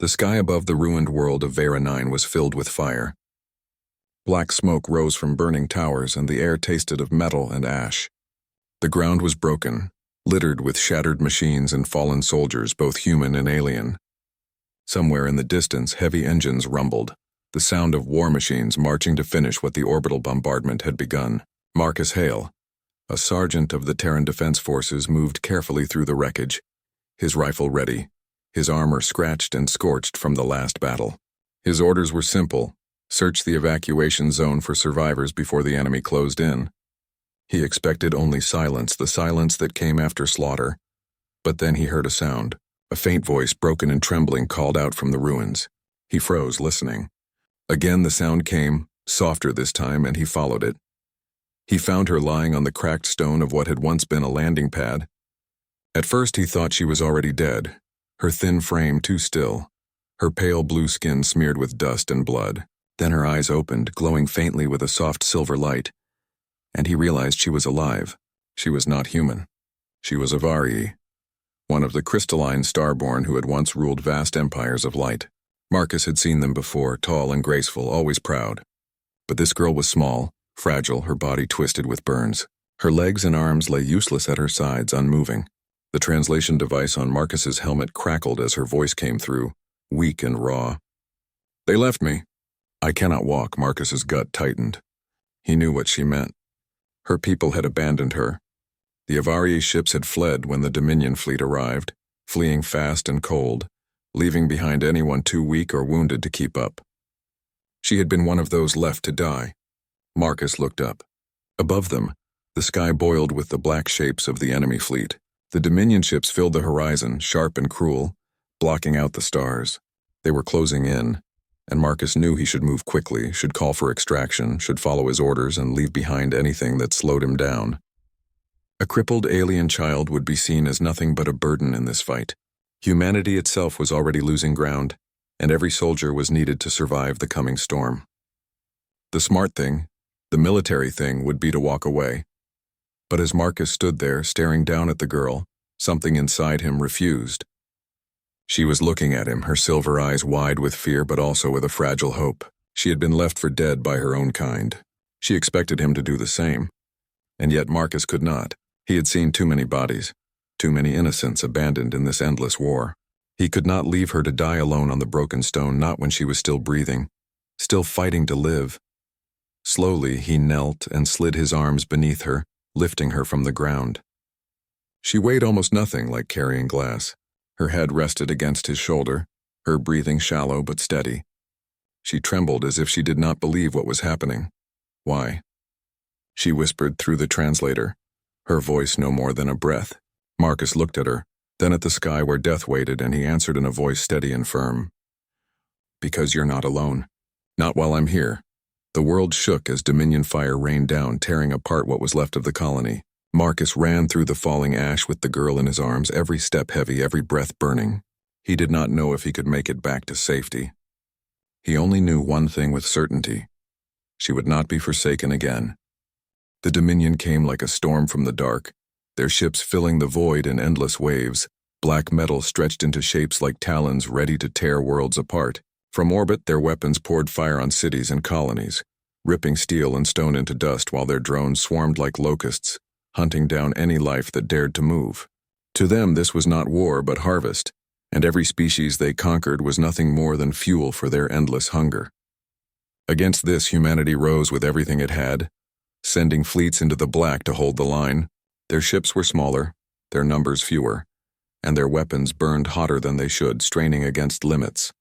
The sky above the ruined world of Vera 9 was filled with fire. Black smoke rose from burning towers, and the air tasted of metal and ash. The ground was broken, littered with shattered machines and fallen soldiers, both human and alien. Somewhere in the distance, heavy engines rumbled, the sound of war machines marching to finish what the orbital bombardment had begun. Marcus Hale, a sergeant of the Terran Defense Forces, moved carefully through the wreckage, his rifle ready, his armor scratched and scorched from the last battle. His orders were simple: search the evacuation zone for survivors before the enemy closed in. He expected only silence, the silence that came after slaughter. But then he heard a sound. A faint voice, broken and trembling, called out from the ruins. He froze, listening. Again the sound came, softer this time, and he followed it. He found her lying on the cracked stone of what had once been a landing pad. At first he thought she was already dead, her thin frame too still, her pale blue skin smeared with dust and blood. Then her eyes opened, glowing faintly with a soft silver light, and he realized she was alive. She was not human. She was Avari, one of the crystalline starborn who had once ruled vast empires of light. Marcus had seen them before, tall and graceful, always proud. But this girl was small, fragile, her body twisted with burns. Her legs and arms lay useless at her sides, unmoving. The translation device on Marcus's helmet crackled as her voice came through, weak and raw. "They left me. I cannot walk." Marcus's gut tightened. He knew what she meant. Her people had abandoned her. The Avari ships had fled when the Dominion fleet arrived, fleeing fast and cold, leaving behind anyone too weak or wounded to keep up. She had been one of those left to die. Marcus looked up. Above them, the sky boiled with the black shapes of the enemy fleet. The Dominion ships filled the horizon, sharp and cruel, blocking out the stars. They were closing in, and Marcus knew he should move quickly, should call for extraction, should follow his orders and leave behind anything that slowed him down. A crippled alien child would be seen as nothing but a burden in this fight. Humanity itself was already losing ground, and every soldier was needed to survive the coming storm. The smart thing, the military thing, would be to walk away. But as Marcus stood there, staring down at the girl, something inside him refused. She was looking at him, her silver eyes wide with fear but also with a fragile hope. She had been left for dead by her own kind. She expected him to do the same. And yet Marcus could not. He had seen too many bodies, too many innocents abandoned in this endless war. He could not leave her to die alone on the broken stone, not when she was still breathing, still fighting to live. Slowly he knelt and slid his arms beneath her, lifting her from the ground. She weighed almost nothing, like carrying glass. Her head rested against his shoulder, her breathing shallow but steady. She trembled as if she did not believe what was happening. "Why?" She whispered through the translator, her voice no more than a breath. Marcus looked at her, then at the sky where death waited, and he answered in a voice steady and firm. "Because you're not alone. Not while I'm here." The world shook as Dominion fire rained down, tearing apart what was left of the colony. Marcus ran through the falling ash with the girl in his arms, every step heavy, every breath burning. He did not know if he could make it back to safety. He only knew one thing with certainty: she would not be forsaken again. The Dominion came like a storm from the dark, their ships filling the void in endless waves, black metal stretched into shapes like talons ready to tear worlds apart. From orbit, their weapons poured fire on cities and colonies, ripping steel and stone into dust while their drones swarmed like locusts, hunting down any life that dared to move. To them, this was not war but harvest, and every species they conquered was nothing more than fuel for their endless hunger. Against this, humanity rose with everything it had, sending fleets into the black to hold the line. Their ships were smaller, their numbers fewer, and their weapons burned hotter than they should, straining against limits.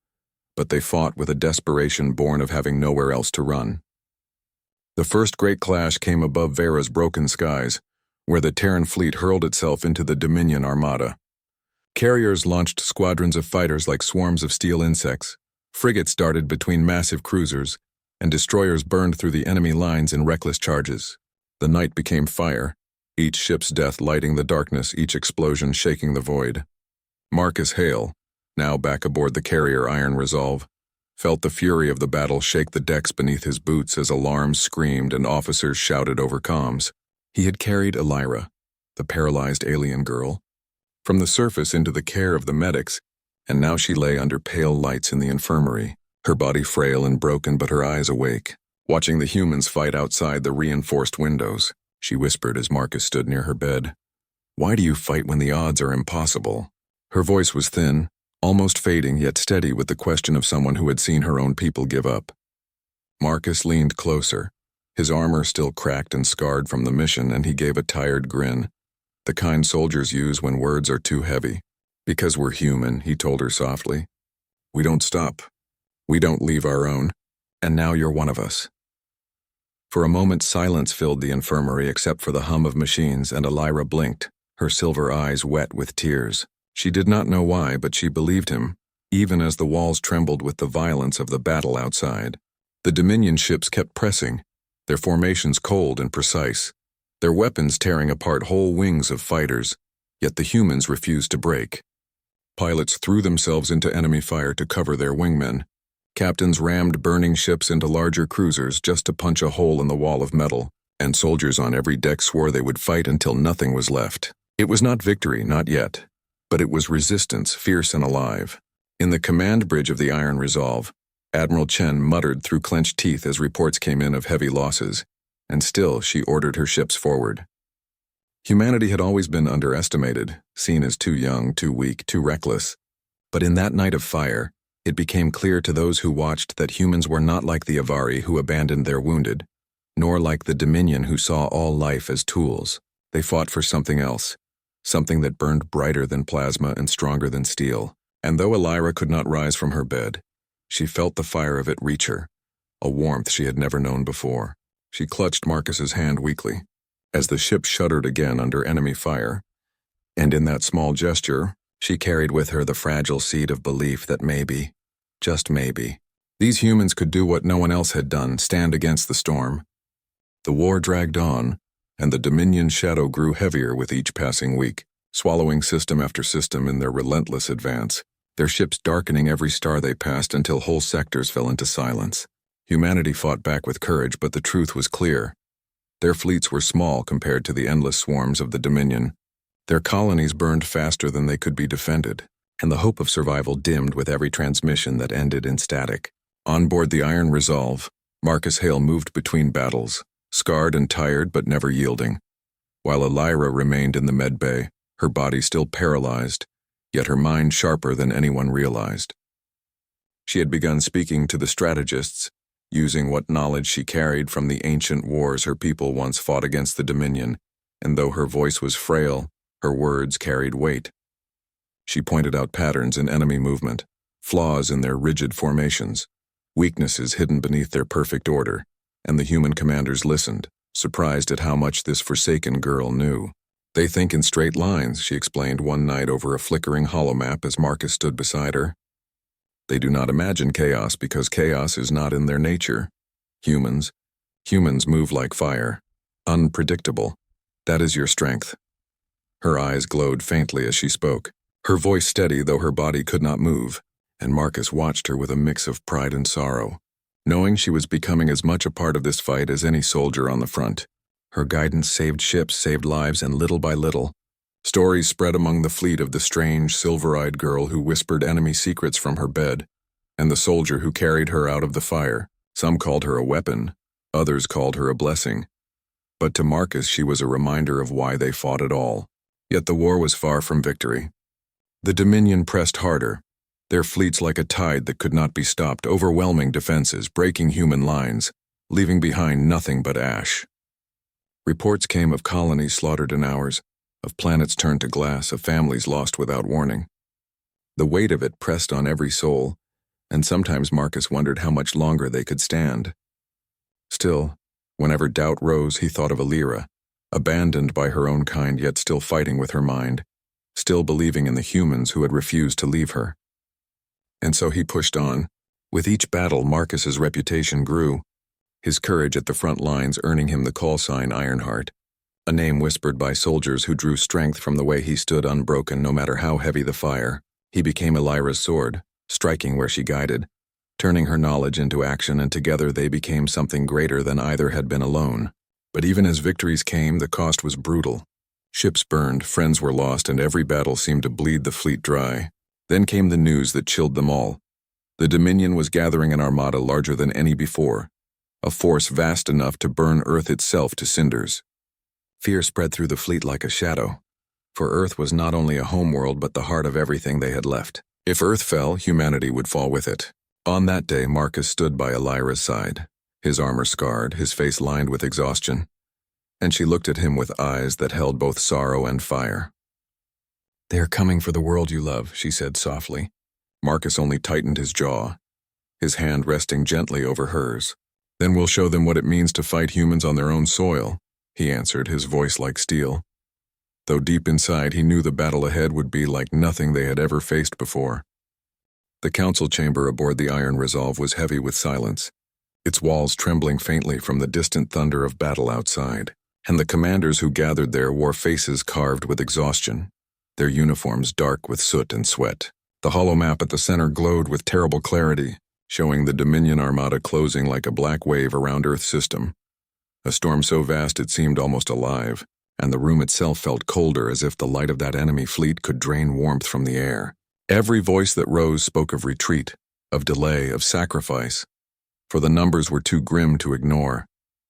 But they fought with a desperation born of having nowhere else to run. The first great clash came above Vera's broken skies, where the Terran fleet hurled itself into the Dominion armada. Carriers launched squadrons of fighters like swarms of steel insects, frigates darted between massive cruisers, and destroyers burned through the enemy lines in reckless charges. The night became fire, each ship's death lighting the darkness, each explosion shaking the void. Marcus Hale, now back aboard the carrier Iron Resolve, felt the fury of the battle shake the decks beneath his boots as alarms screamed and officers shouted over comms. He had carried Elira, the paralyzed alien girl, from the surface into the care of the medics, and now she lay under pale lights in the infirmary, her body frail and broken but her eyes awake, watching the humans fight outside the reinforced windows. She whispered as Marcus stood near her bed. "Why do you fight when the odds are impossible?" Her voice was thin, almost fading yet steady with the question of someone who had seen her own people give up. Marcus leaned closer, his armor still cracked and scarred from the mission, and he gave a tired grin, the kind soldiers use when words are too heavy. "Because we're human," he told her softly. "We don't stop. We don't leave our own. And now you're one of us." For a moment silence filled the infirmary except for the hum of machines, and Elira blinked, her silver eyes wet with tears. She did not know why, but she believed him, even as the walls trembled with the violence of the battle outside. The Dominion ships kept pressing, their formations cold and precise, their weapons tearing apart whole wings of fighters, yet the humans refused to break. Pilots threw themselves into enemy fire to cover their wingmen. Captains rammed burning ships into larger cruisers just to punch a hole in the wall of metal, and soldiers on every deck swore they would fight until nothing was left. It was not victory, not yet, but it was resistance, fierce and alive. In the command bridge of the Iron Resolve, Admiral Chen muttered through clenched teeth as reports came in of heavy losses, and still she ordered her ships forward. Humanity had always been underestimated, seen as too young, too weak, too reckless. But in that night of fire, it became clear to those who watched that humans were not like the Avari who abandoned their wounded, nor like the Dominion who saw all life as tools. They fought for something else, something that burned brighter than plasma and stronger than steel. And though Elira could not rise from her bed, she felt the fire of it reach her, a warmth she had never known before. She clutched Marcus's hand weakly, as the ship shuddered again under enemy fire, and in that small gesture, she carried with her the fragile seed of belief that maybe, just maybe, these humans could do what no one else had done, stand against the storm. The war dragged on, and the Dominion shadow grew heavier with each passing week, swallowing system after system in their relentless advance, their ships darkening every star they passed until whole sectors fell into silence. Humanity fought back with courage, but the truth was clear. Their fleets were small compared to the endless swarms of the Dominion. Their colonies burned faster than they could be defended, and the hope of survival dimmed with every transmission that ended in static. On board the Iron Resolve, Marcus Hale moved between battles, scarred and tired but never yielding, while Elira remained in the med bay, her body still paralyzed, yet her mind sharper than anyone realized. She had begun speaking to the strategists, using what knowledge she carried from the ancient wars her people once fought against the Dominion, and though her voice was frail, her words carried weight. She pointed out patterns in enemy movement, flaws in their rigid formations, weaknesses hidden beneath their perfect order, and the human commanders listened, surprised at how much this forsaken girl knew. "They think in straight lines," she explained one night over a flickering holomap as Marcus stood beside her. "They do not imagine chaos because chaos is not in their nature. Humans move like fire, unpredictable. That is your strength." Her eyes glowed faintly as she spoke, her voice steady though her body could not move, and Marcus watched her with a mix of pride and sorrow, knowing she was becoming as much a part of this fight as any soldier on the front. Her guidance saved ships, saved lives, and little by little, stories spread among the fleet of the strange, silver-eyed girl who whispered enemy secrets from her bed, and the soldier who carried her out of the fire. Some called her a weapon, others called her a blessing. But to Marcus she was a reminder of why they fought at all. Yet the war was far from victory. The Dominion pressed harder, their fleets like a tide that could not be stopped, overwhelming defenses, breaking human lines, leaving behind nothing but ash. Reports came of colonies slaughtered in hours, of planets turned to glass, of families lost without warning. The weight of it pressed on every soul, and sometimes Marcus wondered how much longer they could stand. Still, whenever doubt rose, he thought of Elira, abandoned by her own kind yet still fighting with her mind, still believing in the humans who had refused to leave her. And so he pushed on. With each battle, Marcus's reputation grew, his courage at the front lines earning him the call sign Ironheart, a name whispered by soldiers who drew strength from the way he stood unbroken no matter how heavy the fire. He became Elira's sword, striking where she guided, turning her knowledge into action, and together they became something greater than either had been alone. But even as victories came, the cost was brutal. Ships burned, friends were lost, and every battle seemed to bleed the fleet dry. Then came the news that chilled them all. The Dominion was gathering an armada larger than any before, a force vast enough to burn Earth itself to cinders. Fear spread through the fleet like a shadow, for Earth was not only a homeworld but the heart of everything they had left. If Earth fell, humanity would fall with it. On that day, Marcus stood by Elira's side, his armor scarred, his face lined with exhaustion, and she looked at him with eyes that held both sorrow and fire. "They are coming for the world you love," she said softly. Marcus only tightened his jaw, his hand resting gently over hers. "Then we'll show them what it means to fight humans on their own soil," he answered, his voice like steel. Though deep inside he knew the battle ahead would be like nothing they had ever faced before. The council chamber aboard the Iron Resolve was heavy with silence, its walls trembling faintly from the distant thunder of battle outside. And the commanders who gathered there wore faces carved with exhaustion, their uniforms dark with soot and sweat. The hollow map at the center glowed with terrible clarity, showing the Dominion armada closing like a black wave around Earth's system. A storm so vast it seemed almost alive, and the room itself felt colder as if the light of that enemy fleet could drain warmth from the air. Every voice that rose spoke of retreat, of delay, of sacrifice, for the numbers were too grim to ignore,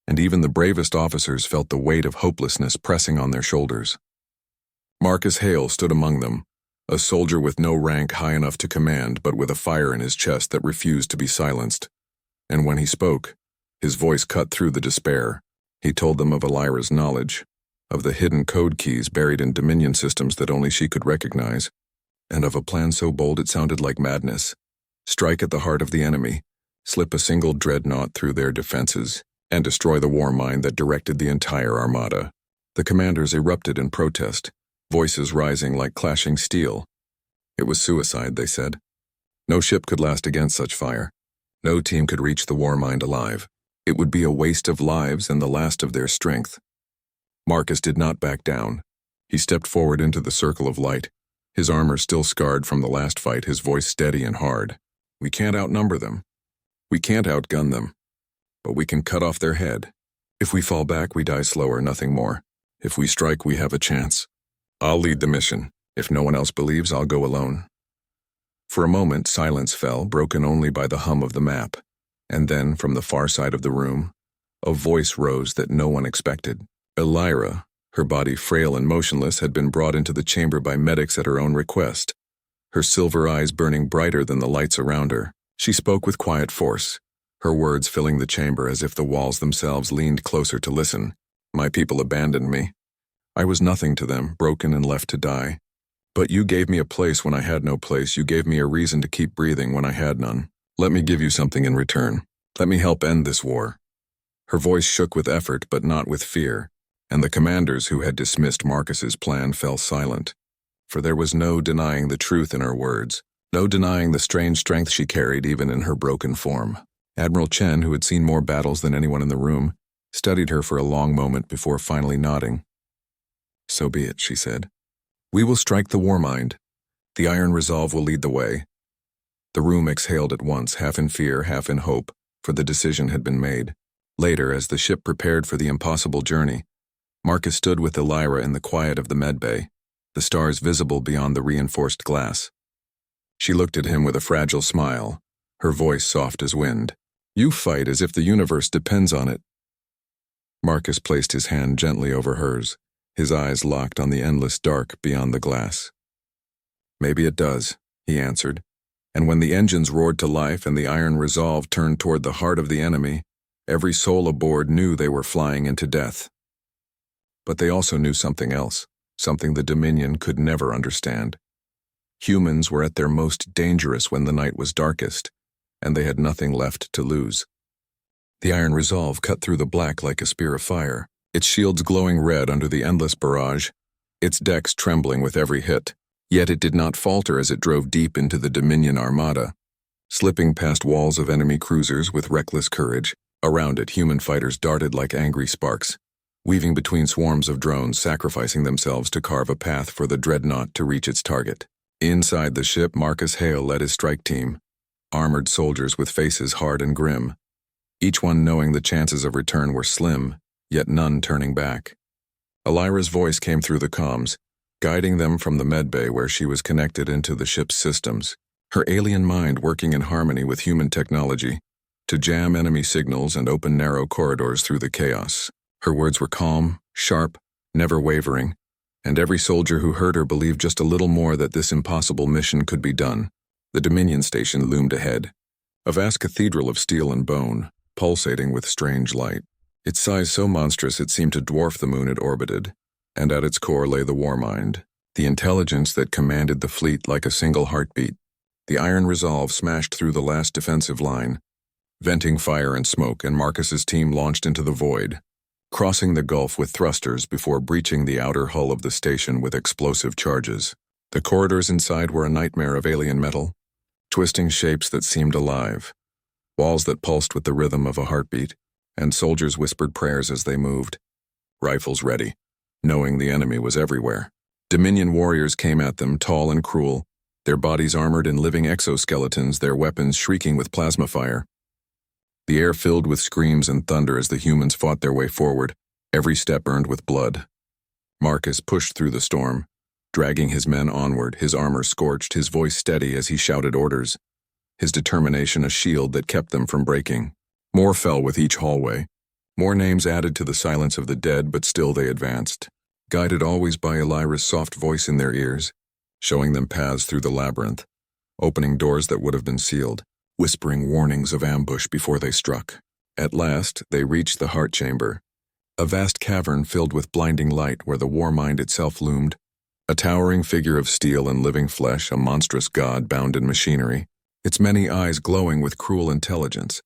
and even the bravest officers felt the weight of hopelessness pressing on their shoulders. Marcus Hale stood among them, a soldier with no rank high enough to command but with a fire in his chest that refused to be silenced. And when he spoke, his voice cut through the despair. He told them of Elira's knowledge, of the hidden code keys buried in Dominion systems that only she could recognize, and of a plan so bold it sounded like madness. Strike at the heart of the enemy, slip a single dreadnought through their defenses, and destroy the war mine that directed the entire armada. The commanders erupted in protest, voices rising like clashing steel. It was suicide, they said. No ship could last against such fire. No team could reach the war mine alive. It would be a waste of lives and the last of their strength. Marcus did not back down. He stepped forward into the circle of light, his armor still scarred from the last fight, his voice steady and hard. "We can't outnumber them. We can't outgun them. But we can cut off their head. If we fall back, we die slower, nothing more. If we strike, we have a chance. I'll lead the mission. If no one else believes, I'll go alone." For a moment, silence fell, broken only by the hum of the map. And then, from the far side of the room, a voice rose that no one expected. Elira, her body frail and motionless, had been brought into the chamber by medics at her own request, her silver eyes burning brighter than the lights around her. She spoke with quiet force, her words filling the chamber as if the walls themselves leaned closer to listen. "My people abandoned me. I was nothing to them, broken and left to die. But you gave me a place when I had no place. You gave me a reason to keep breathing when I had none. Let me give you something in return. Let me help end this war." Her voice shook with effort but not with fear, and the commanders who had dismissed Marcus's plan fell silent, for there was no denying the truth in her words, no denying the strange strength she carried even in her broken form. Admiral Chen, who had seen more battles than anyone in the room, studied her for a long moment before finally nodding. "So be it," she said. "We will strike the war mine. The Iron Resolve will lead the way." The room exhaled at once, half in fear, half in hope, for the decision had been made. Later, as the ship prepared for the impossible journey, Marcus stood with Elira in the quiet of the medbay, the stars visible beyond the reinforced glass. She looked at him with a fragile smile, her voice soft as wind. "You fight as if the universe depends on it." Marcus placed his hand gently over hers, his eyes locked on the endless dark beyond the glass. "Maybe it does," he answered, and when the engines roared to life and the Iron Resolve turned toward the heart of the enemy, every soul aboard knew they were flying into death. But they also knew something else, something the Dominion could never understand. Humans were at their most dangerous when the night was darkest, and they had nothing left to lose. The Iron Resolve cut through the black like a spear of fire, its shields glowing red under the endless barrage, its decks trembling with every hit. Yet it did not falter as it drove deep into the Dominion armada, slipping past walls of enemy cruisers with reckless courage. Around it, human fighters darted like angry sparks, weaving between swarms of drones, sacrificing themselves to carve a path for the dreadnought to reach its target. Inside the ship, Marcus Hale led his strike team, armored soldiers with faces hard and grim, each one knowing the chances of return were slim, yet none turning back. Elira's voice came through the comms. guiding them from the medbay where she was connected into the ship's systems, her alien mind working in harmony with human technology to jam enemy signals and open narrow corridors through the chaos. Her words were calm, sharp, never wavering, and every soldier who heard her believed just a little more that this impossible mission could be done. The Dominion station loomed ahead, a vast cathedral of steel and bone, pulsating with strange light. Its size so monstrous it seemed to dwarf the moon it orbited, and at its core lay the Warmind, the intelligence that commanded the fleet like a single heartbeat. The iron resolve smashed through the last defensive line, venting fire and smoke, and Marcus's team launched into the void, crossing the gulf with thrusters before breaching the outer hull of the station with explosive charges. The corridors inside were a nightmare of alien metal, twisting shapes that seemed alive, walls that pulsed with the rhythm of a heartbeat, and soldiers whispered prayers as they moved, rifles ready, knowing the enemy was everywhere. Dominion warriors came at them, tall and cruel, their bodies armored in living exoskeletons, their weapons shrieking with plasma fire. The air filled with screams and thunder as the humans fought their way forward, every step earned with blood. Marcus pushed through the storm, dragging his men onward, his armor scorched, his voice steady as he shouted orders, his determination a shield that kept them from breaking. More fell with each hallway, more names added to the silence of the dead, but still they advanced, guided always by Elira's soft voice in their ears, showing them paths through the labyrinth, opening doors that would have been sealed, whispering warnings of ambush before they struck. At last, they reached the heart chamber, a vast cavern filled with blinding light where the Warmind itself loomed, a towering figure of steel and living flesh, a monstrous god bound in machinery, its many eyes glowing with cruel intelligence.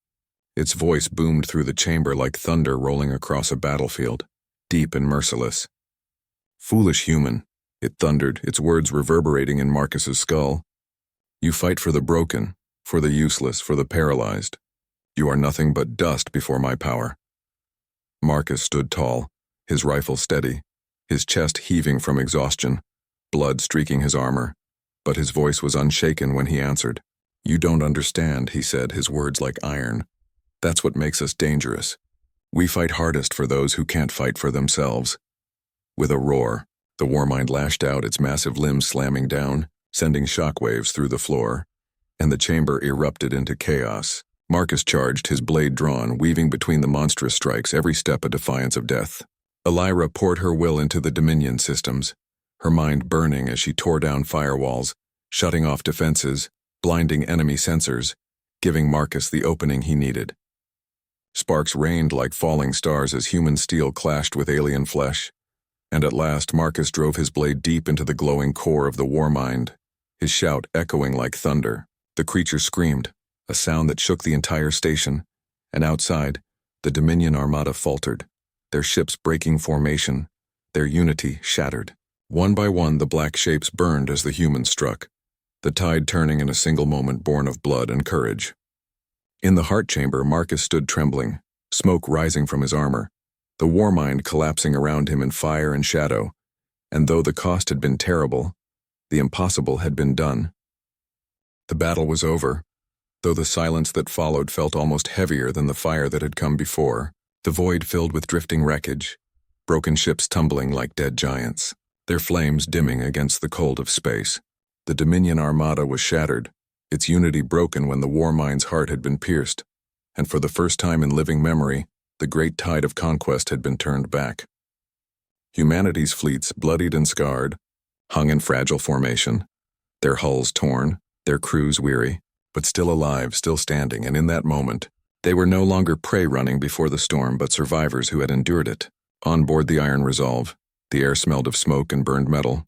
Its voice boomed through the chamber like thunder rolling across a battlefield, deep and merciless. "Foolish human," it thundered, its words reverberating in Marcus's skull. "You fight for the broken, for the useless, for the paralyzed. You are nothing but dust before my power." Marcus stood tall, his rifle steady, his chest heaving from exhaustion, blood streaking his armor, but his voice was unshaken when he answered. "You don't understand," he said, his words like iron. "That's what makes us dangerous. We fight hardest for those who can't fight for themselves." With a roar, the Warmind lashed out, its massive limbs slamming down, sending shockwaves through the floor, and the chamber erupted into chaos. Marcus charged, his blade drawn, weaving between the monstrous strikes, every step a defiance of death. Elira poured her will into the Dominion systems, her mind burning as she tore down firewalls, shutting off defenses, blinding enemy sensors, giving Marcus the opening he needed. Sparks rained like falling stars as human steel clashed with alien flesh, and at last Marcus drove his blade deep into the glowing core of the Warmind, his shout echoing like thunder. The creature screamed, a sound that shook the entire station, and outside, the Dominion armada faltered, their ships breaking formation, their unity shattered. One by one the black shapes burned as the humans struck, the tide turning in a single moment born of blood and courage. In the heart chamber, Marcus stood trembling, smoke rising from his armor, the Warmind collapsing around him in fire and shadow, and though the cost had been terrible, the impossible had been done. The battle was over, though the silence that followed felt almost heavier than the fire that had come before, the void filled with drifting wreckage, broken ships tumbling like dead giants, their flames dimming against the cold of space. The Dominion armada was shattered, its unity broken when the Warmind's heart had been pierced, and for the first time in living memory, the great tide of conquest had been turned back. Humanity's fleets, bloodied and scarred, hung in fragile formation, their hulls torn, their crews weary, but still alive, still standing, and in that moment, they were no longer prey running before the storm, but survivors who had endured it. On board the Iron Resolve, the air smelled of smoke and burned metal,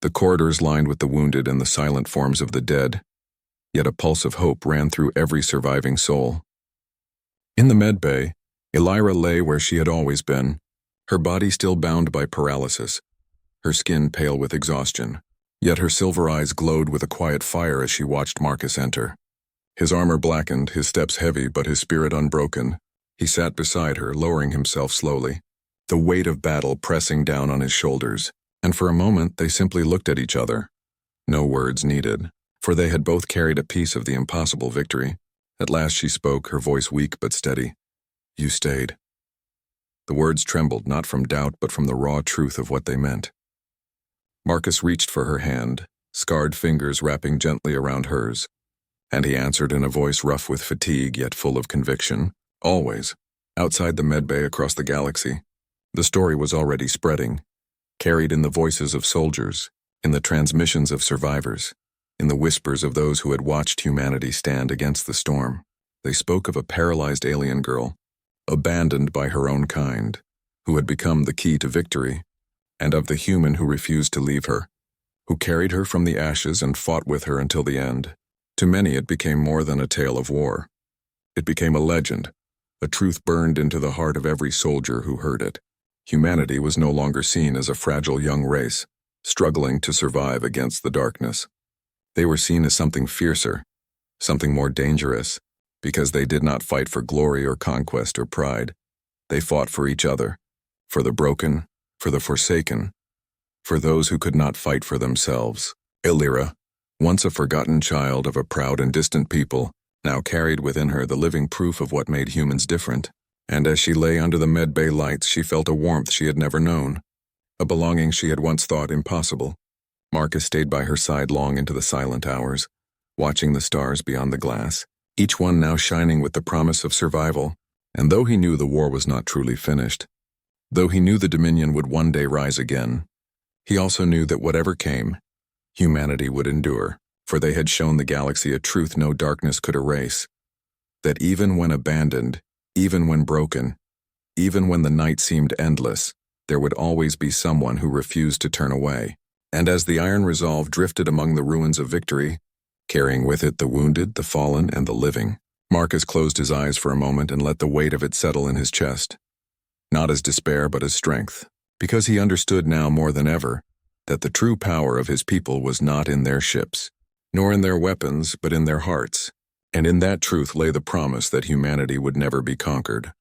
the corridors lined with the wounded and the silent forms of the dead, yet a pulse of hope ran through every surviving soul. In the medbay, Elira lay where she had always been, her body still bound by paralysis, her skin pale with exhaustion, yet her silver eyes glowed with a quiet fire as she watched Marcus enter. His armor blackened, his steps heavy, but his spirit unbroken. He sat beside her, lowering himself slowly, the weight of battle pressing down on his shoulders, and for a moment they simply looked at each other. No words needed, for they had both carried a piece of the impossible victory. At last she spoke, her voice weak but steady. "You stayed." The words trembled, not from doubt but from the raw truth of what they meant. Marcus reached for her hand, scarred fingers wrapping gently around hers, and he answered in a voice rough with fatigue yet full of conviction. Always. Outside the medbay across the galaxy, the story was already spreading, carried in the voices of soldiers, in the transmissions of survivors, in the whispers of those who had watched humanity stand against the storm. They spoke of a paralyzed alien girl, abandoned by her own kind, who had become the key to victory, and of the human who refused to leave her, who carried her from the ashes and fought with her until the end. To many it became more than a tale of war. It became a legend, a truth burned into the heart of every soldier who heard it. Humanity was no longer seen as a fragile young race, struggling to survive against the darkness. They were seen as something fiercer, something more dangerous, because they did not fight for glory or conquest or pride. They fought for each other, for the broken, for the forsaken, for those who could not fight for themselves. Illyra, once a forgotten child of a proud and distant people, now carried within her the living proof of what made humans different. And as she lay under the medbay lights, she felt a warmth she had never known, a belonging she had once thought impossible. Marcus stayed by her side long into the silent hours, watching the stars beyond the glass, each one now shining with the promise of survival. And though he knew the war was not truly finished, though he knew the Dominion would one day rise again, he also knew that whatever came, humanity would endure, for they had shown the galaxy a truth no darkness could erase, that even when abandoned, even when broken, even when the night seemed endless, there would always be someone who refused to turn away. And as the iron resolve drifted among the ruins of victory, carrying with it the wounded, the fallen, and the living, Marcus closed his eyes for a moment and let the weight of it settle in his chest, not as despair but as strength, because he understood now more than ever that the true power of his people was not in their ships, nor in their weapons, but in their hearts, and in that truth lay the promise that humanity would never be conquered.